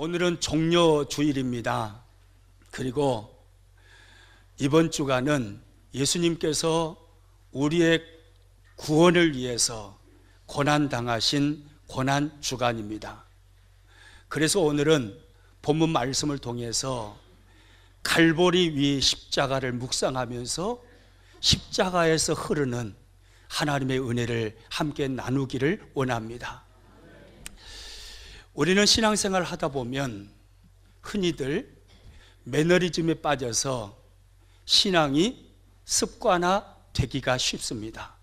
오늘은 종려주일입니다. 그리고 이번 주간은 예수님께서 우리의 구원을 위해서 고난당하신 고난주간입니다. 그래서 오늘은 본문 말씀을 통해서 갈보리 위 십자가를 묵상하면서 십자가에서 흐르는 하나님의 은혜를 함께 나누기를 원합니다. 우리는 신앙생활을 하다 보면 흔히들 매너리즘에 빠져서 신앙이 습관화되기가 쉽습니다.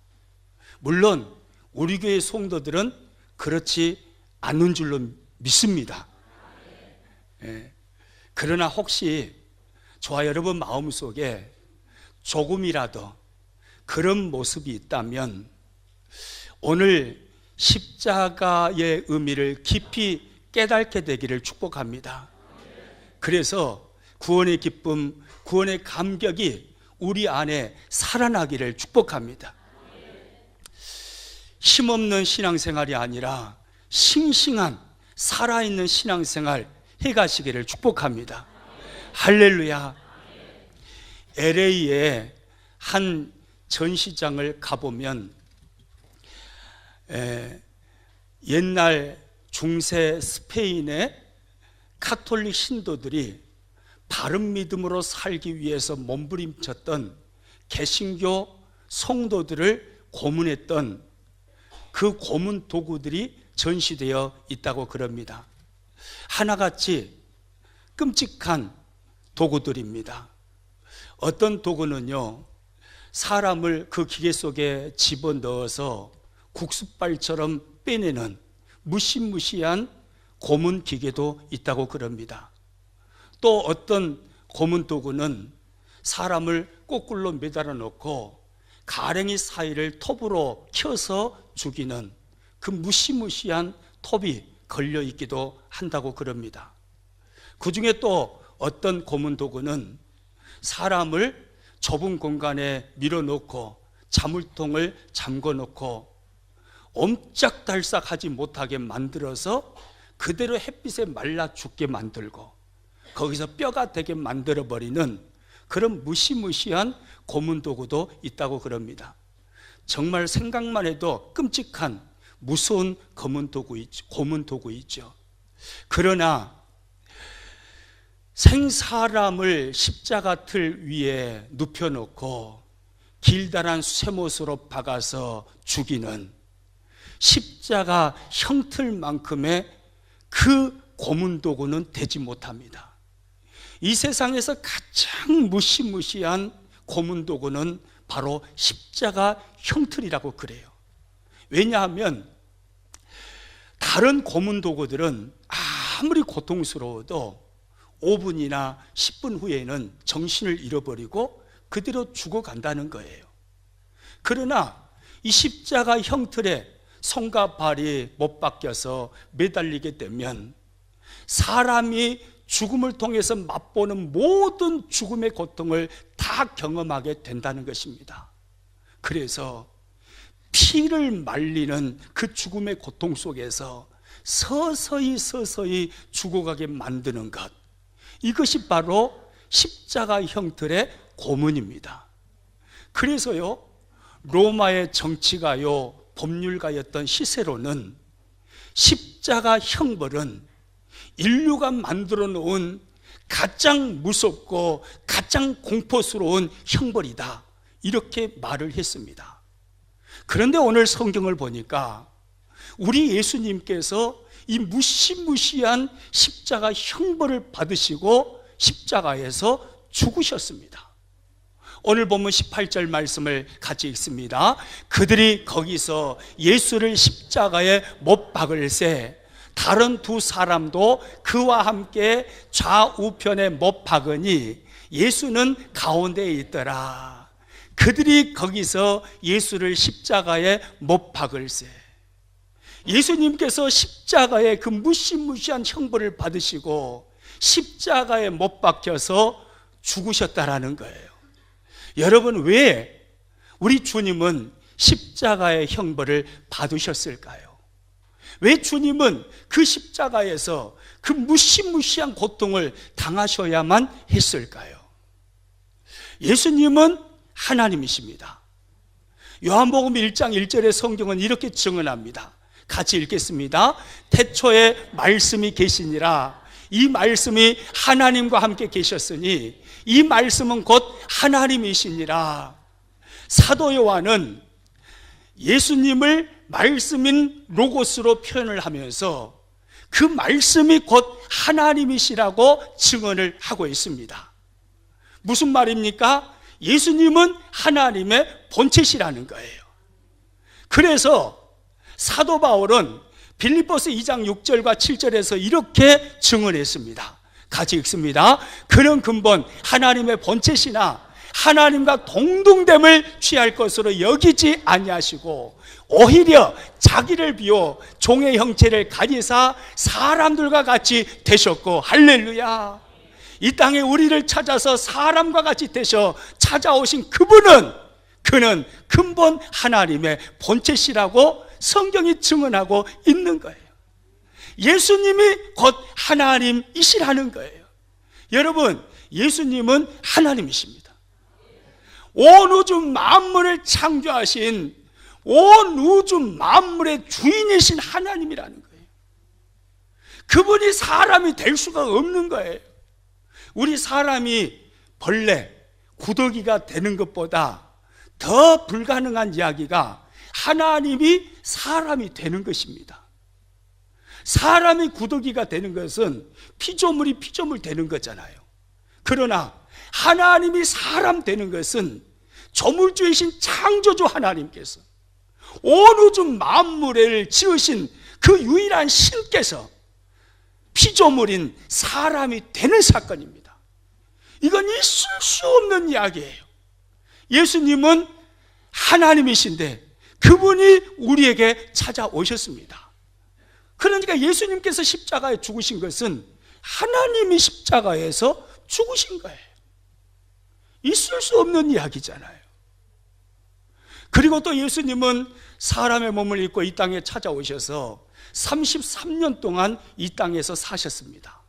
물론 우리 교회 성도들은 그렇지 않은 줄로 믿습니다. 그러나 혹시 저와 여러분 마음속에 조금이라도 그런 모습이 있다면 오늘 십자가의 의미를 깊이 깨닫게 되기를 축복합니다. 그래서 구원의 기쁨, 구원의 감격이 우리 안에 살아나기를 축복합니다. 힘없는 신앙생활이 아니라 싱싱한 살아있는 신앙생활 해가시기를 축복합니다. 할렐루야. LA에 한 전시장을 가보면 옛날 중세 스페인의 카톨릭 신도들이 바른 믿음으로 살기 위해서 몸부림쳤던 개신교 성도들을 고문했던 그 고문 도구들이 전시되어 있다고 그럽니다. 하나같이 끔찍한 도구들입니다. 어떤 도구는요, 사람을 그 기계 속에 집어넣어서 국수빨처럼 빼내는 무시무시한 고문 기계도 있다고 그럽니다. 또 어떤 고문 도구는 사람을 거꾸로 매달아 놓고 가랭이 사이를 톱으로 켜서 죽이는 그 무시무시한 톱이 걸려 있기도 한다고 그럽니다. 그 중에 또 어떤 고문 도구는 사람을 좁은 공간에 밀어놓고 자물통을 잠궈놓고 옴짝달싹하지 못하게 만들어서 그대로 햇빛에 말라 죽게 만들고 거기서 뼈가 되게 만들어버리는 그런 무시무시한 고문 도구도 있다고 그럽니다. 정말 생각만 해도 끔찍한 무서운 고문 도구 있죠. 그러나 생사람을 십자가 틀 위에 눕혀놓고 길다란 쇠못으로 박아서 죽이는 십자가 형틀만큼의 그 고문 도구는 되지 못합니다. 이 세상에서 가장 무시무시한 고문 도구는 바로 십자가 형틀이라고 그래요. 왜냐하면 다른 고문 도구들은 아무리 고통스러워도 5분이나 10분 후에는 정신을 잃어버리고 그대로 죽어간다는 거예요. 그러나 이 십자가 형틀에 손과 발이 못 박혀서 매달리게 되면 사람이 죽음을 통해서 맛보는 모든 죽음의 고통을 다 경험하게 된다는 것입니다. 그래서 피를 말리는 그 죽음의 고통 속에서 서서히 죽어가게 만드는 것, 이것이 바로 십자가 형틀의 고문입니다. 그래서요, 로마의 정치가요 법률가였던 시세로는 십자가 형벌은 인류가 만들어 놓은 가장 무섭고 가장 공포스러운 형벌이다, 이렇게 말을 했습니다. 그런데 오늘 성경을 보니까 우리 예수님께서 이 무시무시한 십자가 형벌을 받으시고 십자가에서 죽으셨습니다. 오늘 본문 18절 말씀을 같이 읽습니다. 그들이 거기서 예수를 십자가에 못 박을새 다른 두 사람도 그와 함께 좌우편에 못 박으니 예수는 가운데에 있더라. 그들이 거기서 예수를 십자가에 못 박을새, 예수님께서 십자가에 그 무시무시한 형벌을 받으시고 십자가에 못 박혀서 죽으셨다라는 거예요. 여러분, 왜 우리 주님은 십자가의 형벌을 받으셨을까요? 왜 주님은 그 십자가에서 그 무시무시한 고통을 당하셔야만 했을까요? 예수님은 하나님이십니다. 요한복음 1장 1절의 성경은 이렇게 증언합니다. 같이 읽겠습니다. 태초에 말씀이 계시니라. 이 말씀이 하나님과 함께 계셨으니 이 말씀은 곧 하나님이시니라. 사도 요한은 예수님을 말씀인 로고스로 표현을 하면서 그 말씀이 곧 하나님이시라고 증언을 하고 있습니다. 무슨 말입니까? 예수님은 하나님의 본체시라는 거예요. 그래서 사도 바울은 빌립보서 2장 6절과 7절에서 이렇게 증언했습니다. 같이 읽습니다. 그는 근본 하나님의 본체시나 하나님과 동등됨을 취할 것으로 여기지 아니하시고 오히려 자기를 비워 종의 형체를 가지사 사람들과 같이 되셨고, 할렐루야. 이 땅에 우리를 찾아서 사람과 같이 되셔 찾아오신 그는 근본 하나님의 본체시라고 성경이 증언하고 있는 거예요. 예수님이 곧 하나님이시라는 거예요. 여러분, 예수님은 하나님이십니다. 온 우주 만물을 창조하신 온 우주 만물의 주인이신 하나님이라는 거예요. 그분이 사람이 될 수가 없는 거예요. 우리 사람이 벌레, 구더기가 되는 것보다 더 불가능한 이야기가 하나님이 사람이 되는 것입니다. 사람이 구더기가 되는 것은 피조물이 피조물 되는 거잖아요. 그러나 하나님이 사람 되는 것은 조물주이신 창조주 하나님께서 온 우주 만물을 지으신 그 유일한 신께서 피조물인 사람이 되는 사건입니다. 이건 있을 수 없는 이야기예요. 예수님은 하나님이신데 그분이 우리에게 찾아오셨습니다. 그러니까 예수님께서 십자가에 죽으신 것은 하나님이 십자가에서 죽으신 거예요. 있을 수 없는 이야기잖아요. 그리고 또 예수님은 사람의 몸을 입고 이 땅에 찾아오셔서 33년 동안 이 땅에서 사셨습니다.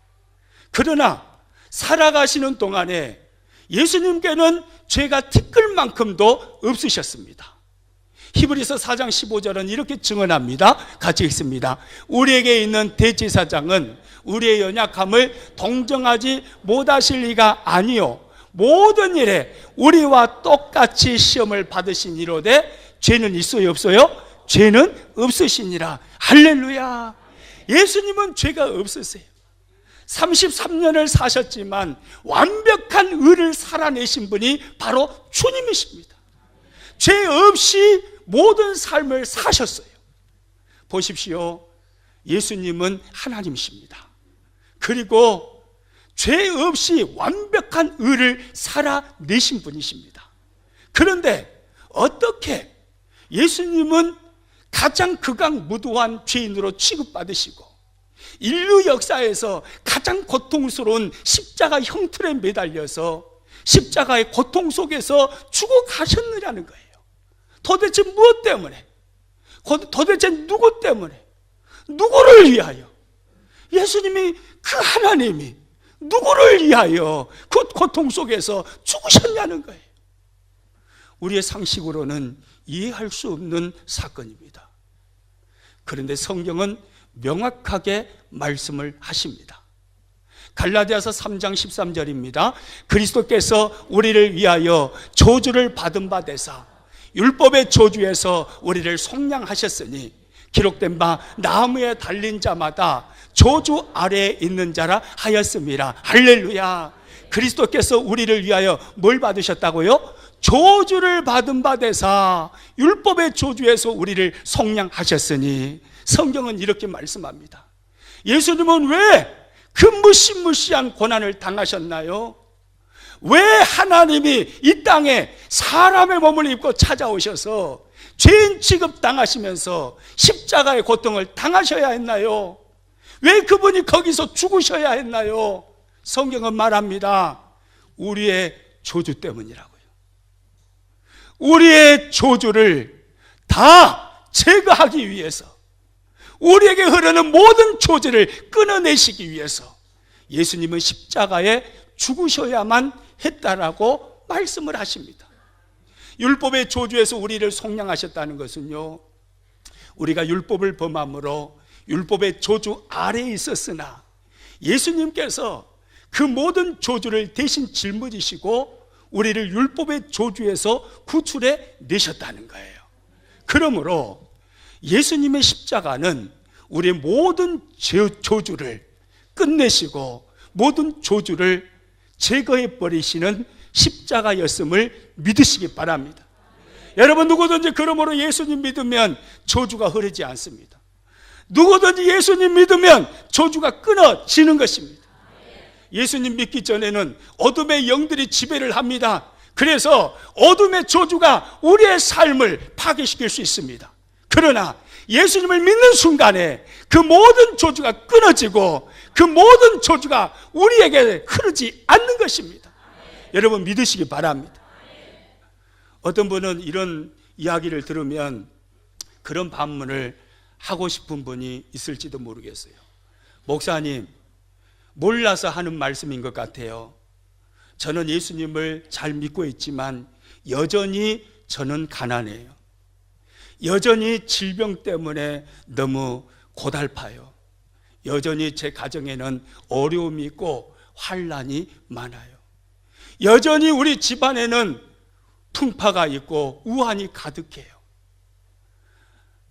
그러나 살아가시는 동안에 예수님께는 죄가 티끌만큼도 없으셨습니다. 히브리서 4장 15절은 이렇게 증언합니다. 같이 읽습니다. 우리에게 있는 대제사장은 우리의 연약함을 동정하지 못하실 리가 아니요 모든 일에 우리와 똑같이 시험을 받으신 이로되 죄는 있어요 없어요? 죄는 없으시니라. 할렐루야. 예수님은 죄가 없으세요. 33년을 사셨지만 완벽한 의를 살아내신 분이 바로 주님이십니다. 죄 없이 모든 삶을 사셨어요. 보십시오. 예수님은 하나님이십니다. 그리고 죄 없이 완벽한 의를 살아내신 분이십니다. 그런데 어떻게 예수님은 가장 극악무도한 죄인으로 취급받으시고 인류 역사에서 가장 고통스러운 십자가 형틀에 매달려서 십자가의 고통 속에서 죽어가셨느냐는 거예요. 도대체 무엇 때문에? 도대체 누구 때문에? 누구를 위하여? 예수님이 그 하나님이 누구를 위하여 그 고통 속에서 죽으셨냐는 거예요. 우리의 상식으로는 이해할 수 없는 사건입니다. 그런데 성경은 명확하게 말씀을 하십니다. 갈라디아서 3장 13절입니다. 그리스도께서 우리를 위하여 저주를 받은 바 되사 율법의 저주에서 우리를 속량하셨으니 기록된 바 나무에 달린 자마다 저주 아래에 있는 자라 하였습니다. 할렐루야. 그리스도께서 우리를 위하여 뭘 받으셨다고요? 저주를 받은 바 되사 율법의 저주에서 우리를 속량하셨으니 성경은 이렇게 말씀합니다. 예수님은 왜 그 무시무시한 고난을 당하셨나요? 왜 하나님이 이 땅에 사람의 몸을 입고 찾아오셔서 죄인 취급 당하시면서 십자가의 고통을 당하셔야 했나요? 왜 그분이 거기서 죽으셔야 했나요? 성경은 말합니다. 우리의 저주 때문이라고요. 우리의 저주를 다 제거하기 위해서, 우리에게 흐르는 모든 조주를 끊어내시기 위해서 예수님은 십자가에 죽으셔야만 했다라고 말씀을 하십니다. 율법의 조주에서 우리를 속량하셨다는 것은요, 우리가 율법을 범함으로 율법의 조주 아래에 있었으나 예수님께서 그 모든 조주를 대신 짊어지시고 우리를 율법의 조주에서 구출해 내셨다는 거예요. 그러므로 예수님의 십자가는 우리의 모든 조주를 끝내시고 모든 조주를 제거해 버리시는 십자가였음을 믿으시기 바랍니다. 여러분, 누구든지 그러므로 예수님 믿으면 조주가 흐르지 않습니다. 누구든지 예수님 믿으면 조주가 끊어지는 것입니다. 예수님 믿기 전에는 어둠의 영들이 지배를 합니다. 그래서 어둠의 조주가 우리의 삶을 파괴시킬 수 있습니다. 그러나 예수님을 믿는 순간에 그 모든 조주가 끊어지고 그 모든 조주가 우리에게 흐르지 않는 것입니다. 여러분, 믿으시기 바랍니다. 어떤 분은 이런 이야기를 들으면 그런 반문을 하고 싶은 분이 있을지도 모르겠어요. 목사님, 몰라서 하는 말씀인 것 같아요. 저는 예수님을 잘 믿고 있지만 여전히 저는 가난해요. 여전히 질병 때문에 너무 고달파요. 여전히 제 가정에는 어려움이 있고 환난이 많아요. 여전히 우리 집안에는 풍파가 있고 우환이 가득해요.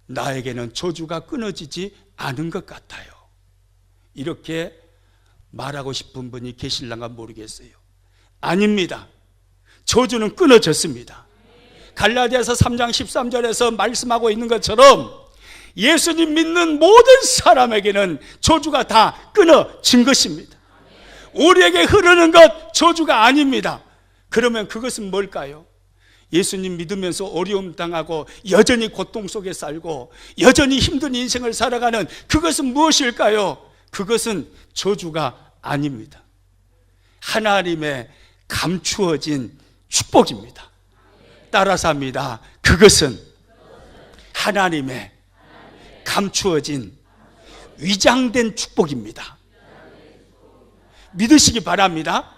나에게는 조주가 끊어지지 않은 것 같아요. 이렇게 말하고 싶은 분이 계실랑가 모르겠어요. 아닙니다. 조주는 끊어졌습니다. 갈라디아서 3장 13절에서 말씀하고 있는 것처럼 예수님 믿는 모든 사람에게는 조주가 다 끊어진 것입니다. 우리에게 흐르는 것 조주가 아닙니다. 그러면 그것은 뭘까요? 예수님 믿으면서 어려움 당하고 여전히 고통 속에 살고 여전히 힘든 인생을 살아가는 그것은 무엇일까요? 그것은 조주가 아닙니다. 하나님의 감추어진 축복입니다. 따라서 합니다. 그것은 하나님의 감추어진 위장된 축복입니다. 믿으시기 바랍니다.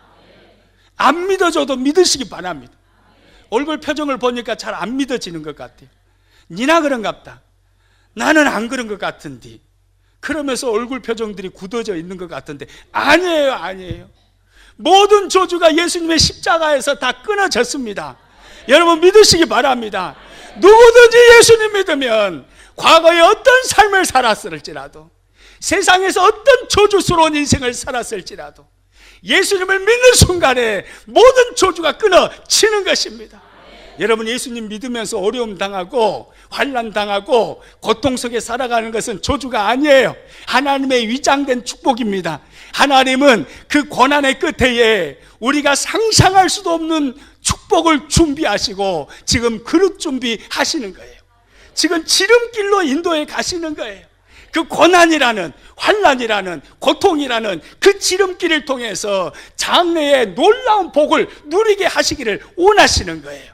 안 믿어줘도 믿으시기 바랍니다. 얼굴 표정을 보니까 잘 안 믿어지는 것 같아요. 니나 그런갑다. 나는 안 그런 것 같은데. 그러면서 얼굴 표정들이 굳어져 있는 것 같은데 아니에요, 아니에요. 모든 조주가 예수님의 십자가에서 다 끊어졌습니다. 여러분, 믿으시기 바랍니다. 누구든지 예수님 믿으면 과거에 어떤 삶을 살았을지라도, 세상에서 어떤 조주스러운 인생을 살았을지라도 예수님을 믿는 순간에 모든 조주가 끊어지는 것입니다. 여러분, 예수님 믿으면서 어려움 당하고 환난 당하고 고통 속에 살아가는 것은 조주가 아니에요. 하나님의 위장된 축복입니다. 하나님은 그 고난의 끝에 우리가 상상할 수도 없는 축복을 준비하시고 지금 그릇 준비하시는 거예요. 지금 지름길로 인도해 가시는 거예요. 그 고난이라는, 환난이라는, 고통이라는 그 지름길을 통해서 장래의 놀라운 복을 누리게 하시기를 원하시는 거예요.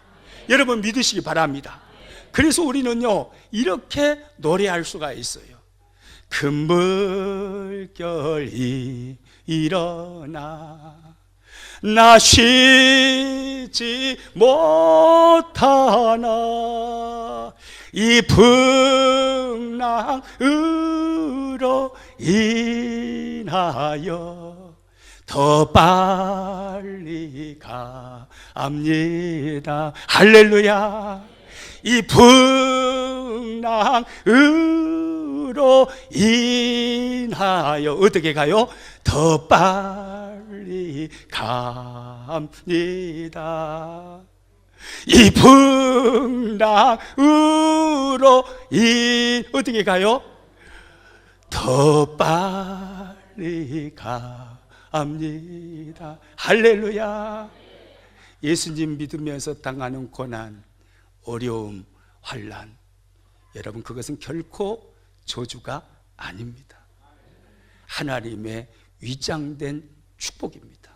여러분, 믿으시기 바랍니다. 그래서 우리는요, 이렇게 노래할 수가 있어요. 큰 물결이 일어나 나 쉬지 못하나 이 풍랑으로 인하여 더 빨리 갑니다. 할렐루야. 이 풍랑으로 인하여 어떻게 가요? 더 빨리 갑니다. 이 풍랑으로 어떻게 가요? 더 빨리 갑니다. 할렐루야. 예수님 믿으면서 당하는 고난, 어려움, 환난, 여러분, 그것은 결코 저주가 아닙니다. 하나님의 위장된 축복입니다.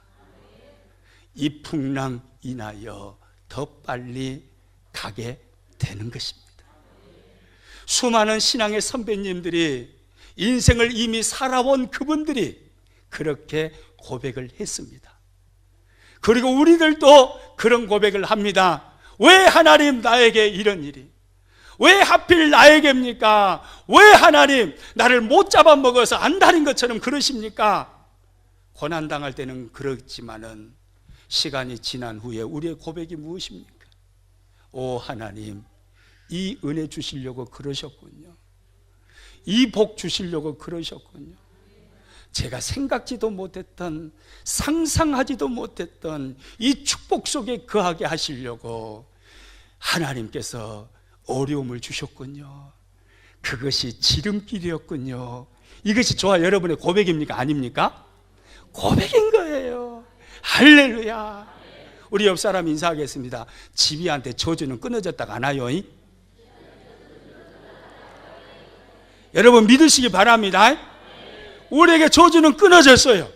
이 풍랑 인하여 더 빨리 가게 되는 것입니다. 수많은 신앙의 선배님들이, 인생을 이미 살아온 그분들이 그렇게 고백을 했습니다. 그리고 우리들도 그런 고백을 합니다. 왜 하나님 나에게 이런 일이? 왜 하필 나에게입니까? 왜 하나님 나를 못 잡아먹어서 안달인 것처럼 그러십니까? 고난당할 때는 그렇지만은 시간이 지난 후에 우리의 고백이 무엇입니까? 오 하나님, 이 은혜 주시려고 그러셨군요. 이 복 주시려고 그러셨군요. 제가 생각지도 못했던, 상상하지도 못했던 이 축복 속에 거하게 하시려고 하나님께서 어려움을 주셨군요. 그것이 지름길이었군요. 이것이 저와 여러분의 고백입니까? 아닙니까? 고백인 거예요. 할렐루야. 우리 옆 사람 인사하겠습니다. 지비한테 저주는 끊어졌다가 안 와요? 여러분 믿으시기 바랍니다. 우리에게 저주는 끊어졌어요.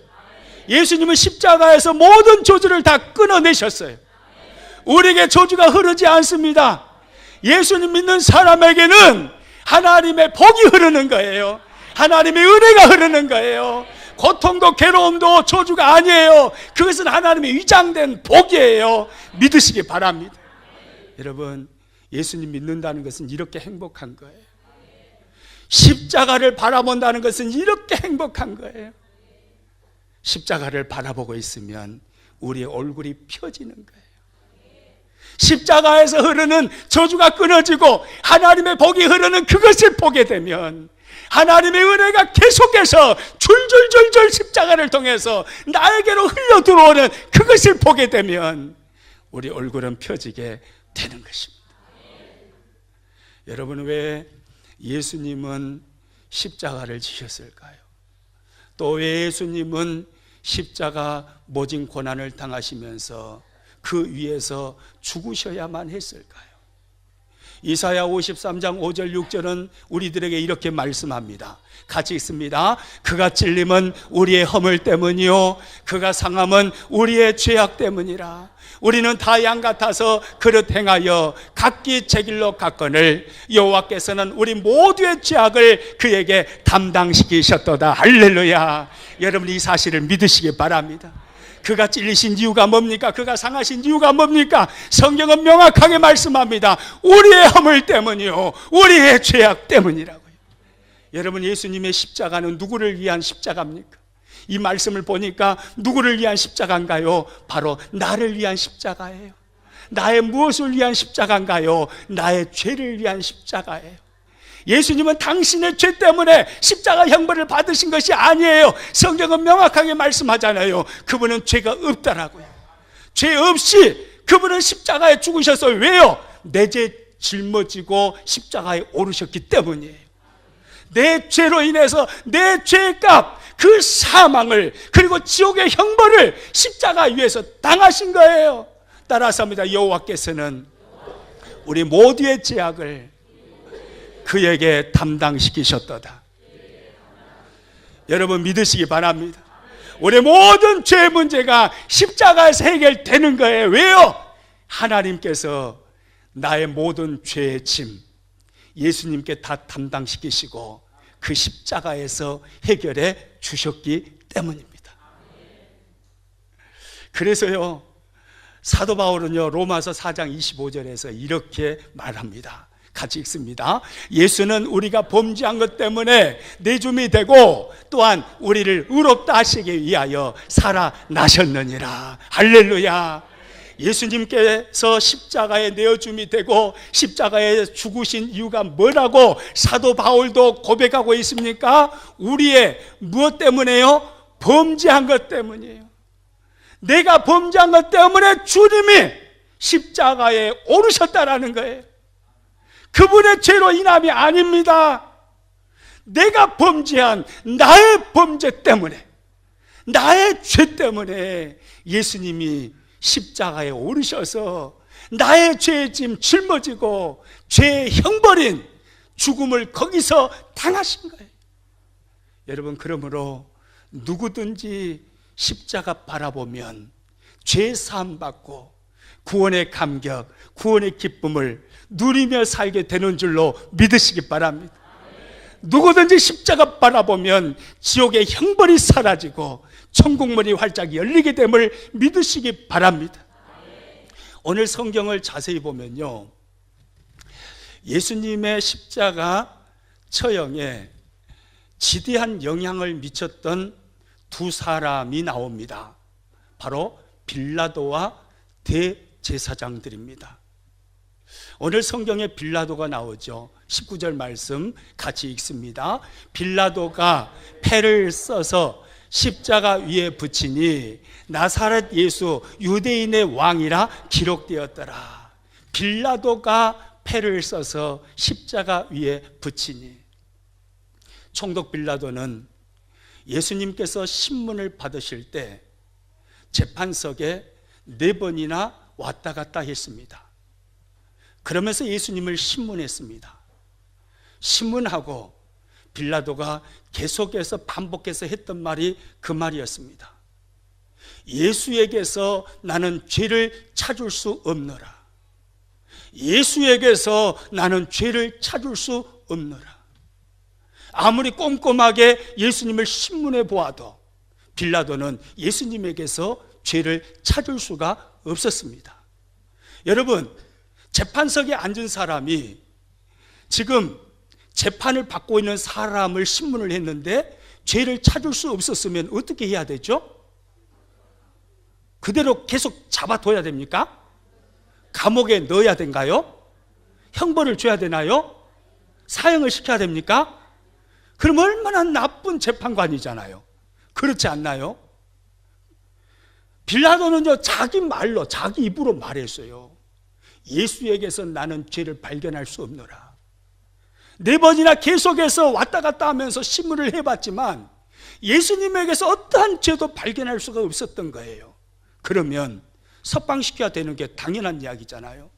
예수님은 십자가에서 모든 저주를 다 끊어내셨어요. 우리에게 저주가 흐르지 않습니다. 예수님 믿는 사람에게는 하나님의 복이 흐르는 거예요. 하나님의 은혜가 흐르는 거예요. 고통도 괴로움도 저주가 아니에요. 그것은 하나님의 위장된 복이에요. 믿으시기 바랍니다. 여러분, 예수님 믿는다는 것은 이렇게 행복한 거예요. 십자가를 바라본다는 것은 이렇게 행복한 거예요. 십자가를 바라보고 있으면 우리의 얼굴이 펴지는 거예요. 십자가에서 흐르는 저주가 끊어지고 하나님의 복이 흐르는 그것을 보게 되면, 하나님의 은혜가 계속해서 줄줄줄줄 십자가를 통해서 나에게로 흘러 들어오는 그것을 보게 되면 우리 얼굴은 펴지게 되는 것입니다. 여러분, 왜 예수님은 십자가를 지셨을까요? 또 왜 예수님은 십자가 모진 고난을 당하시면서 그 위에서 죽으셔야만 했을까요? 이사야 53장 5절 6절은 우리들에게 이렇게 말씀합니다. 같이 읽습니다. 그가 찔림은 우리의 허물 때문이요 그가 상함은 우리의 죄악 때문이라. 우리는 다 양 같아서 그릇 행하여 각기 제 길로 갔거늘 여호와께서는 우리 모두의 죄악을 그에게 담당시키셨도다. 할렐루야. 여러분, 이 사실을 믿으시기 바랍니다. 그가 찔리신 이유가 뭡니까? 그가 상하신 이유가 뭡니까? 성경은 명확하게 말씀합니다. 우리의 허물 때문이요 우리의 죄악 때문이라고요. 여러분, 예수님의 십자가는 누구를 위한 십자가입니까? 이 말씀을 보니까 누구를 위한 십자가인가요? 바로 나를 위한 십자가예요. 나의 무엇을 위한 십자가인가요? 나의 죄를 위한 십자가예요. 예수님은 당신의 죄 때문에 십자가 형벌을 받으신 것이 아니에요. 성경은 명확하게 말씀하잖아요. 그분은 죄가 없다라고요. 죄 없이 그분은 십자가에 죽으셨어요. 왜요? 내 죄 짊어지고 십자가에 오르셨기 때문이에요. 내 죄로 인해서 내 죄값, 그 사망을, 그리고 지옥의 형벌을 십자가 위에서 당하신 거예요. 따라서 합니다. 여호와께서는 우리 모두의 죄악을 그에게 담당시키셨도다. 여러분, 믿으시기 바랍니다. 우리 모든 죄 문제가 십자가에서 해결되는 거예요. 왜요? 하나님께서 나의 모든 죄의 짐 예수님께 다 담당시키시고 그 십자가에서 해결해 주셨기 때문입니다. 그래서요, 사도 바울은요, 로마서 4장 25절에서 이렇게 말합니다. 같이 읽습니다. 예수는 우리가 범죄한 것 때문에 내줌이 되고 또한 우리를 의롭다 하시기 위하여 살아나셨느니라. 할렐루야. 예수님께서 십자가에 내어줌이 되고 십자가에 죽으신 이유가 뭐라고 사도 바울도 고백하고 있습니까? 우리의 무엇 때문에요? 범죄한 것 때문이에요. 내가 범죄한 것 때문에 주님이 십자가에 오르셨다라는 거예요. 그분의 죄로 인함이 아닙니다. 내가 범죄한 나의 범죄 때문에, 나의 죄 때문에 예수님이 십자가에 오르셔서 나의 죄의 짐 짊어지고 죄의 형벌인 죽음을 거기서 당하신 거예요. 여러분, 그러므로 누구든지 십자가 바라보면 죄 사함 받고 구원의 감격, 구원의 기쁨을 누리며 살게 되는 줄로 믿으시기 바랍니다. 누구든지 십자가 바라보면 지옥의 형벌이 사라지고 천국문이 활짝 열리게 됨을 믿으시기 바랍니다. 오늘 성경을 자세히 보면요, 예수님의 십자가 처형에 지대한 영향을 미쳤던 두 사람이 나옵니다. 바로 빌라도와 대제사장들입니다. 오늘 성경에 빌라도가 나오죠. 19절 말씀 같이 읽습니다. 빌라도가 패를 써서 십자가 위에 붙이니 나사렛 예수 유대인의 왕이라 기록되었더라. 빌라도가 패를 써서 십자가 위에 붙이니. 총독 빌라도는 예수님께서 신문을 받으실 때 재판석에 4번이나 왔다 갔다 했습니다. 그러면서 예수님을 신문했습니다. 신문하고 빌라도가 계속해서 반복해서 했던 말이 그 말이었습니다. 예수에게서 나는 죄를 찾을 수 없노라. 예수에게서 나는 죄를 찾을 수 없노라. 아무리 꼼꼼하게 예수님을 신문해 보아도 빌라도는 예수님에게서 죄를 찾을 수가 없었습니다. 여러분, 재판석에 앉은 사람이 지금 재판을 받고 있는 사람을 신문을 했는데 죄를 찾을 수 없었으면 어떻게 해야 되죠? 그대로 계속 잡아둬야 됩니까? 감옥에 넣어야 된가요? 형벌을 줘야 되나요? 사형을 시켜야 됩니까? 그럼 얼마나 나쁜 재판관이잖아요. 그렇지 않나요? 빌라도는요, 자기 말로, 자기 입으로 말했어요. 예수에게서 나는 죄를 발견할 수 없노라. 4번이나 계속해서 왔다 갔다 하면서 신문을 해봤지만 예수님에게서 어떠한 죄도 발견할 수가 없었던 거예요. 그러면 석방시켜야 되는 게 당연한 이야기잖아요.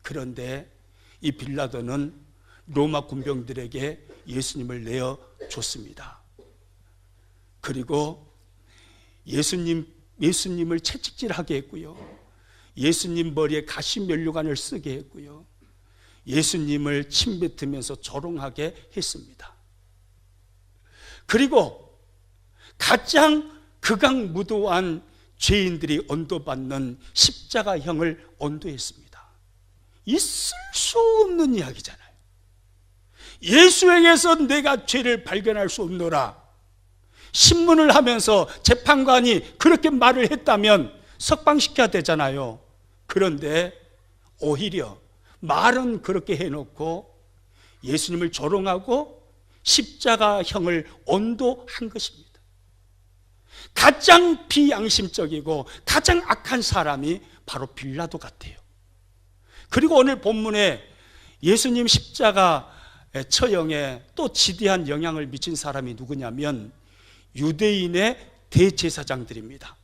그런데 이 빌라도는 로마 군병들에게 예수님을 내어줬습니다. 그리고 예수님을 채찍질하게 했고요, 예수님 머리에 가시면류관을 쓰게 했고요, 예수님을 침뱉으면서 조롱하게 했습니다. 그리고 가장 극악무도한 죄인들이 언도받는 십자가형을 언도했습니다. 있을 수 없는 이야기잖아요. 예수에게서 내가 죄를 발견할 수 없노라. 신문을 하면서 재판관이 그렇게 말을 했다면 석방시켜야 되잖아요. 그런데 오히려 말은 그렇게 해놓고 예수님을 조롱하고 십자가형을 언도한 것입니다. 가장 비양심적이고 가장 악한 사람이 바로 빌라도 같아요. 그리고 오늘 본문에 예수님 십자가 처형에 또 지대한 영향을 미친 사람이 누구냐면 유대인의 대제사장들입니다.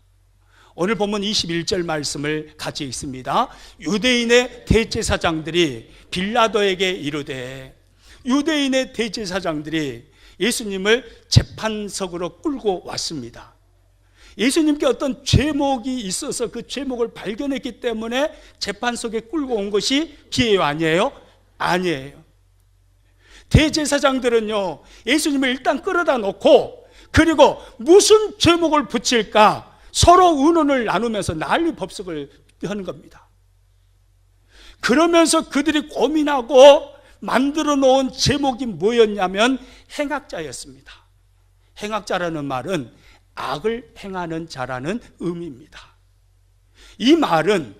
오늘 본문 21절 말씀을 같이 읽습니다. 유대인의 대제사장들이 빌라도에게 이르되, 유대인의 대제사장들이 예수님을 재판석으로 끌고 왔습니다. 예수님께 어떤 죄목이 있어서 그 죄목을 발견했기 때문에 재판석에 끌고 온 것이 기회요, 아니에요? 아니에요. 대제사장들은요, 예수님을 일단 끌어다 놓고 그리고 무슨 죄목을 붙일까 서로 의논을 나누면서 난리 법석을 하는 겁니다. 그러면서 그들이 고민하고 만들어 놓은 제목이 뭐였냐면 행악자였습니다. 행악자라는 말은 악을 행하는 자라는 의미입니다. 이 말은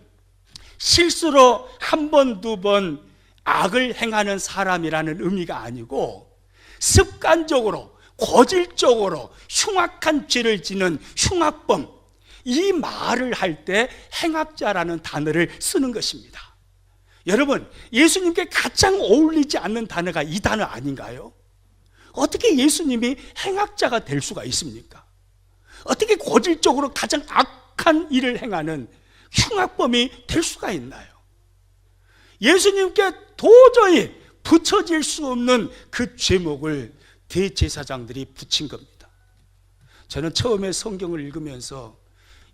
실수로 한 번, 두 번 악을 행하는 사람이라는 의미가 아니고 습관적으로, 고질적으로 흉악한 죄를 지는 흉악범, 이 말을 할 때 행악자라는 단어를 쓰는 것입니다. 여러분, 예수님께 가장 어울리지 않는 단어가 이 단어 아닌가요? 어떻게 예수님이 행악자가 될 수가 있습니까? 어떻게 고질적으로 가장 악한 일을 행하는 흉악범이 될 수가 있나요? 예수님께 도저히 붙여질 수 없는 그 제목을 대제사장들이 붙인 겁니다. 저는 처음에 성경을 읽으면서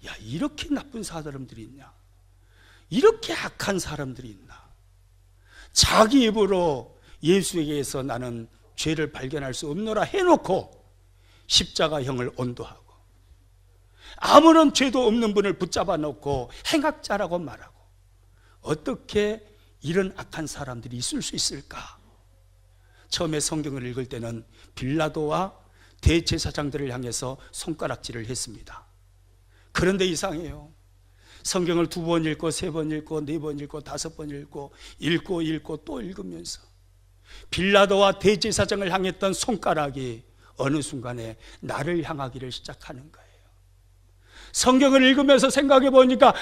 야, 이렇게 나쁜 사람들이 있냐? 이렇게 악한 사람들이 있나? 자기 입으로 예수에게서 나는 죄를 발견할 수 없노라 해놓고 십자가형을 온도하고, 아무런 죄도 없는 분을 붙잡아 놓고 행악자라고 말하고, 어떻게 이런 악한 사람들이 있을 수 있을까? 처음에 성경을 읽을 때는 빌라도와 대제사장들을 향해서 손가락질을 했습니다. 그런데 이상해요. 성경을 2번 읽고 3번 읽고 4번 읽고 5번 읽고 또 읽으면서 빌라도와 대제사장을 향했던 손가락이 어느 순간에 나를 향하기를 시작하는 거예요. 성경을 읽으면서 생각해 보니까,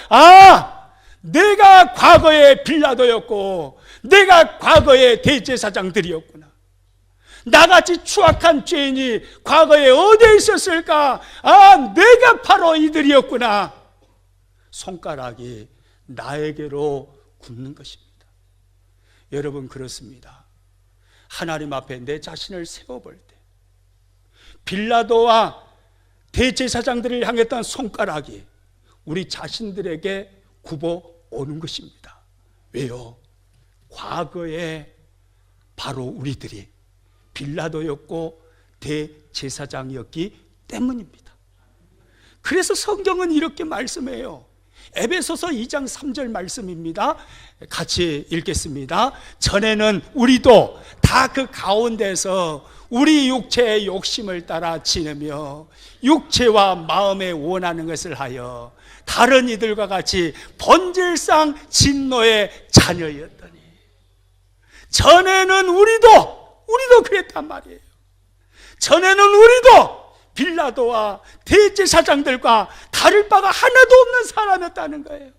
내가 과거에 빌라도였고 내가 과거에 대제사장들이었구나. 나같이 추악한 죄인이 과거에 어디에 있었을까? 내가 바로 이들이었구나. 손가락이 나에게로 굽는 것입니다. 여러분, 그렇습니다. 하나님 앞에 내 자신을 세워볼 때 빌라도와 대제사장들을 향했던 손가락이 우리 자신들에게 굽어 오는 것입니다. 왜요? 과거에 바로 우리들이 빌라도였고 대제사장이었기 때문입니다. 그래서 성경은 이렇게 말씀해요. 에베소서 2장 3절 말씀입니다. 같이 읽겠습니다. 전에는 우리도 다 그 가운데서 우리 육체의 욕심을 따라 지내며 육체와 마음에 원하는 것을 하여 다른 이들과 같이 본질상 진노의 자녀였더니, 전에는 우리도 그랬단 말이에요. 전에는 우리도 빌라도와 대제사장들과 다를 바가 하나도 없는 사람이었다는 거예요.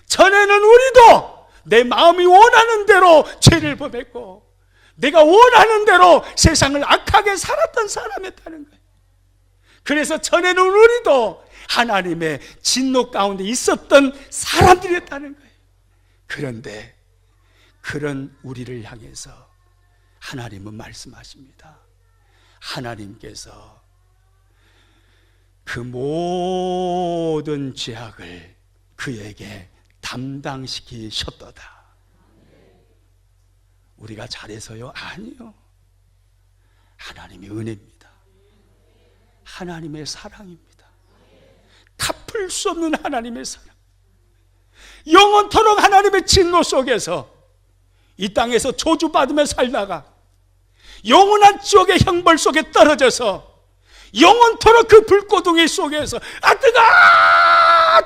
전에는 우리도 내 마음이 원하는 대로 죄를 범했고 내가 원하는 대로 세상을 악하게 살았던 사람이었다는 거예요. 그래서 전에는 우리도 하나님의 진노 가운데 있었던 사람들이었다는 거예요. 그런데 그런 우리를 향해서 하나님은 말씀하십니다. 하나님께서 그 모든 죄악을 그에게 담당시키셨도다. 우리가 잘해서요? 아니요. 하나님의 은혜입니다. 하나님의 사랑입니다. 갚을 수 없는 하나님의 사랑. 영원토록 하나님의 진노 속에서 이 땅에서 저주받으며 살다가 영원한 지옥의 형벌 속에 떨어져서 영원토록 그 불고둥이 속에서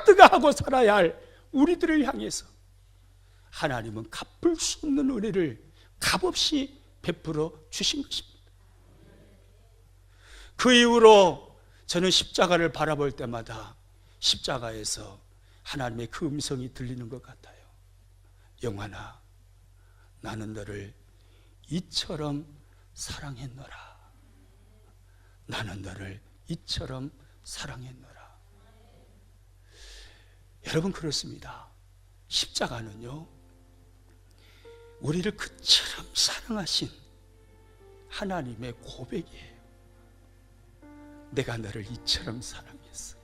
뜨거 하고 살아야 할 우리들을 향해서 하나님은 갚을 수 없는 은혜를 값없이 베풀어 주신 것입니다. 그 이후로 저는 십자가를 바라볼 때마다 십자가에서 하나님의 그 음성이 들리는 것 같아요. 영환아, 나는 너를 이처럼 사랑했노라. 나는 너를 이처럼 사랑했노라. 여러분, 그렇습니다. 십자가는요, 우리를 그처럼 사랑하신 하나님의 고백이에요. 내가 너를 이처럼 사랑했어.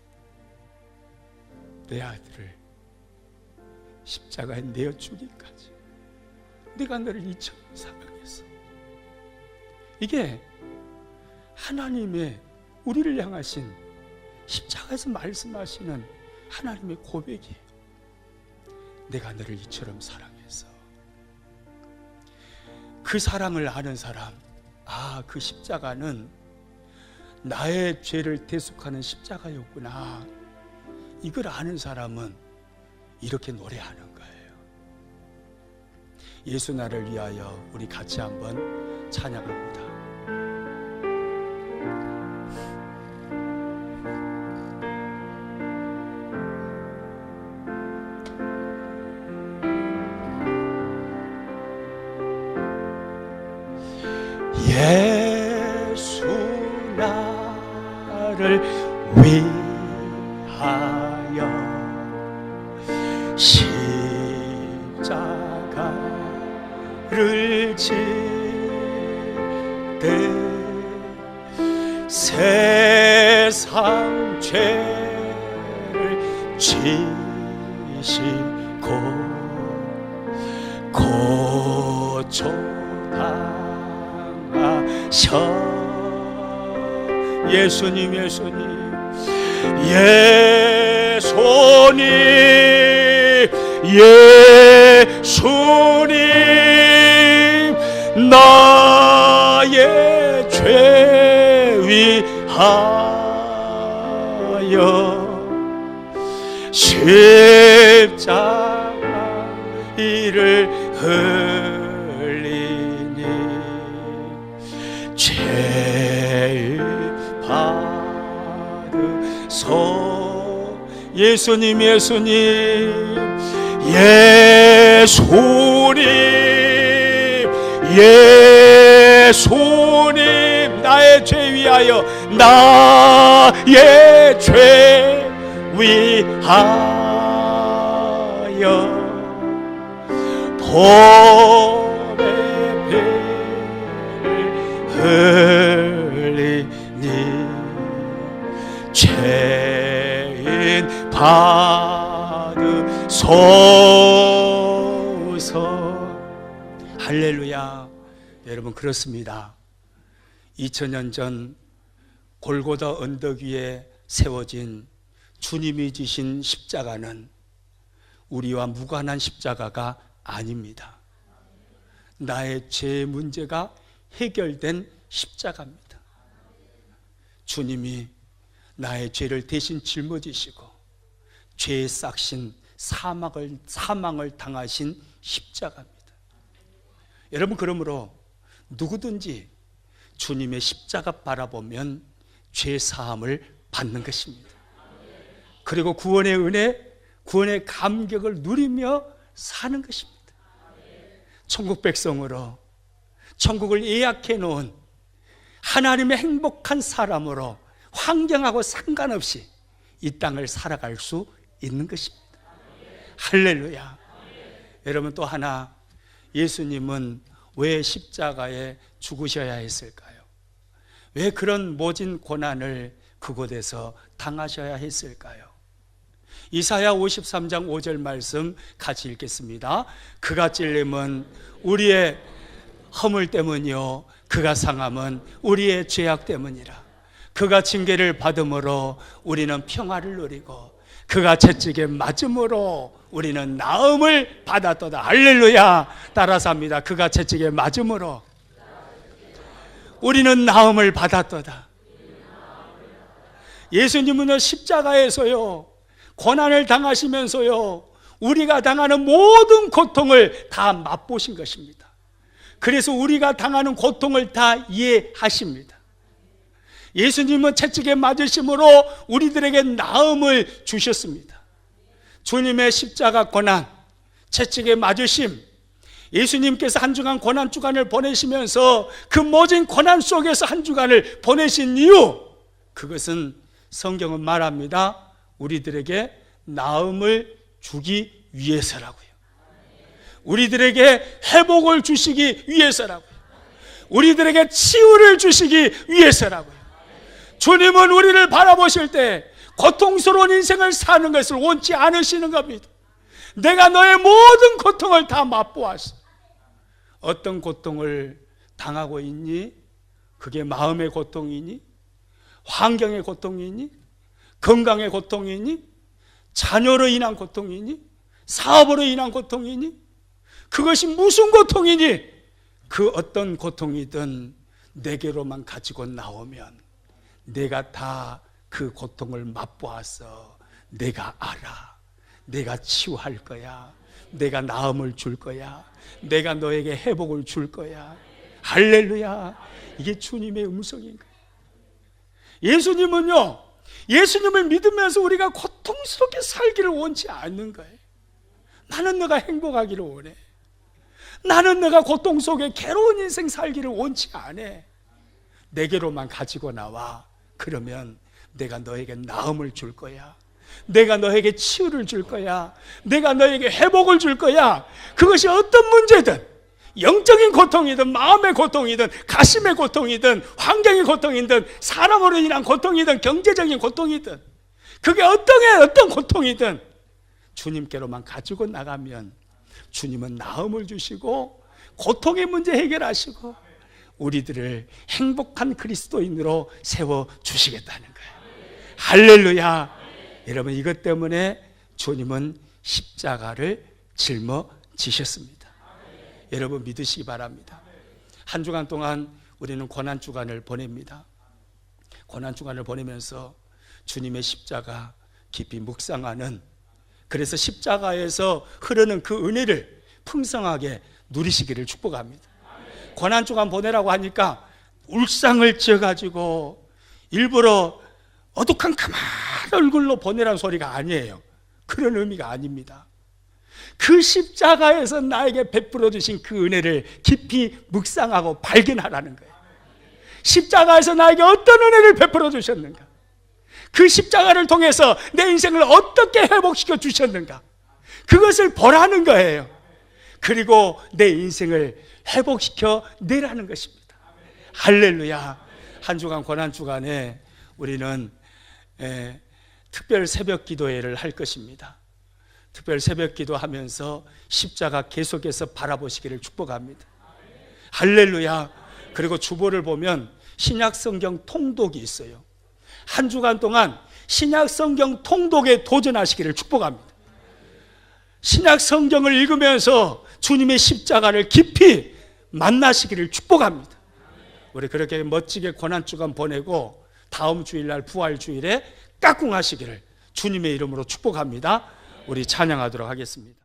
내 아들을 십자가에 내어주기까지 내가 너를 이처럼 사랑했어. 이게 하나님의 우리를 향하신 십자가에서 말씀하시는 하나님의 고백이에요. 내가 너를 이처럼 사랑했어. 그 사랑을 아는 사람, 그 십자가는 나의 죄를 대속하는 십자가였구나. 이걸 아는 사람은 이렇게 노래하는 거예요. 예수 나를 위하여. 우리 같이 한번 찬양합니다. 예수 나를 위하여 십자가를 지되 세상 죄를 지시고 고초당하셔. 예수님, 예수님, 예수님, 예수님, 나의 죄 위하여 십자가 이를 흘리니 죄 받으소. 예수님, 예수님, 예수님, 예수님, 나의 죄 위하여, 나의 죄 위하여 봄의 배를 흘리니 죄인 받으소서. 할렐루야. 여러분, 그렇습니다. 2000년 전 골고다 언덕 위에 세워진 주님이 지신 십자가는 우리와 무관한 십자가가 아닙니다. 나의 죄 문제가 해결된 십자가입니다. 주님이 나의 죄를 대신 짊어지시고 죄의 싹신 사망을 당하신 십자가입니다. 여러분, 그러므로 누구든지 주님의 십자가 바라보면 죄 사함을 받는 것입니다. 그리고 구원의 은혜, 구원의 감격을 누리며 사는 것입니다. 천국 백성으로, 천국을 예약해 놓은 하나님의 행복한 사람으로 환경하고 상관없이 이 땅을 살아갈 수 있는 것입니다. 할렐루야. 여러분, 또 하나, 예수님은 왜 십자가에 죽으셔야 했을까요? 왜 그런 모진 고난을 그곳에서 당하셔야 했을까요? 이사야 53장 5절 말씀 같이 읽겠습니다. 그가 찔림은 우리의 허물 때문이요, 그가 상함은 우리의 죄악 때문이라. 그가 징계를 받음으로 우리는 평화를 누리고 그가 채찍에 맞음으로 우리는 나음을 받았도다. 할렐루야. 따라서 합니다. 그가 채찍에 맞음으로 우리는 나음을 받았도다. 예수님은 십자가에서요, 고난을 당하시면서요, 우리가 당하는 모든 고통을 다 맛보신 것입니다. 그래서 우리가 당하는 고통을 다 이해하십니다. 예수님은 채찍에 맞으심으로 우리들에게 나음을 주셨습니다. 주님의 십자가 고난, 채찍에 맞으심, 예수님께서 한 주간 고난 주간을 보내시면서 그 모진 고난 속에서 한 주간을 보내신 이유, 그것은 성경은 말합니다. 우리들에게 나음을 주기 위해서라고요. 우리들에게 회복을 주시기 위해서라고요. 우리들에게 치유를 주시기 위해서라고요. 주님은 우리를 바라보실 때 고통스러운 인생을 사는 것을 원치 않으시는 겁니다. 내가 너의 모든 고통을 다 맛보았어. 어떤 고통을 당하고 있니? 그게 마음의 고통이니? 환경의 고통이니? 건강의 고통이니? 자녀로 인한 고통이니? 사업으로 인한 고통이니? 그것이 무슨 고통이니? 그 어떤 고통이든 내게로만 가지고 나오면 내가 다 그 고통을 맛보아서 내가 알아. 내가 치유할 거야. 내가 나음을 줄 거야. 내가 너에게 회복을 줄 거야. 할렐루야. 이게 주님의 음성인 거예요. 예수님은요, 예수님을 믿으면서 우리가 고통스럽게 살기를 원치 않는 거예요. 나는 너가 행복하기를 원해. 나는 너가 고통 속에 괴로운 인생 살기를 원치 않아. 내게로만 가지고 나와. 그러면 내가 너에게 나음을 줄 거야. 내가 너에게 치유를 줄 거야. 내가 너에게 회복을 줄 거야. 그것이 어떤 문제든, 영적인 고통이든 마음의 고통이든 가심의 고통이든 환경의 고통이든 사람으로 인한 고통이든 경제적인 고통이든, 그게 어떤 고통이든 주님께로만 가지고 나가면 주님은 나음을 주시고 고통의 문제 해결하시고 우리들을 행복한 그리스도인으로 세워주시겠다는 거예요. 할렐루야. 여러분, 이것 때문에 주님은 십자가를 짊어지셨습니다. 여러분 믿으시기 바랍니다. 한 주간 동안 우리는 고난주간을 보냅니다. 고난주간을 보내면서 주님의 십자가 깊이 묵상하는, 그래서 십자가에서 흐르는 그 은혜를 풍성하게 누리시기를 축복합니다. 고난주간 보내라고 하니까 울상을 지어가지고 일부러 어둑한 까만 얼굴로 보내라는 소리가 아니에요. 그런 의미가 아닙니다. 그 십자가에서 나에게 베풀어 주신 그 은혜를 깊이 묵상하고 발견하라는 거예요. 십자가에서 나에게 어떤 은혜를 베풀어 주셨는가, 그 십자가를 통해서 내 인생을 어떻게 회복시켜 주셨는가, 그것을 보라는 거예요. 그리고 내 인생을 회복시켜 내라는 것입니다. 할렐루야. 한 주간 고난주간에 우리는 특별 새벽 기도회를 할 것입니다. 특별 새벽 기도하면서 십자가 계속해서 바라보시기를 축복합니다. 할렐루야. 그리고 주보를 보면 신약 성경 통독이 있어요. 한 주간 동안 신약 성경 통독에 도전하시기를 축복합니다. 신약 성경을 읽으면서 주님의 십자가를 깊이 만나시기를 축복합니다. 우리 그렇게 멋지게 고난주간 보내고 다음 주일날 부활주일에 깍꿍하시기를 주님의 이름으로 축복합니다. 우리 찬양하도록 하겠습니다.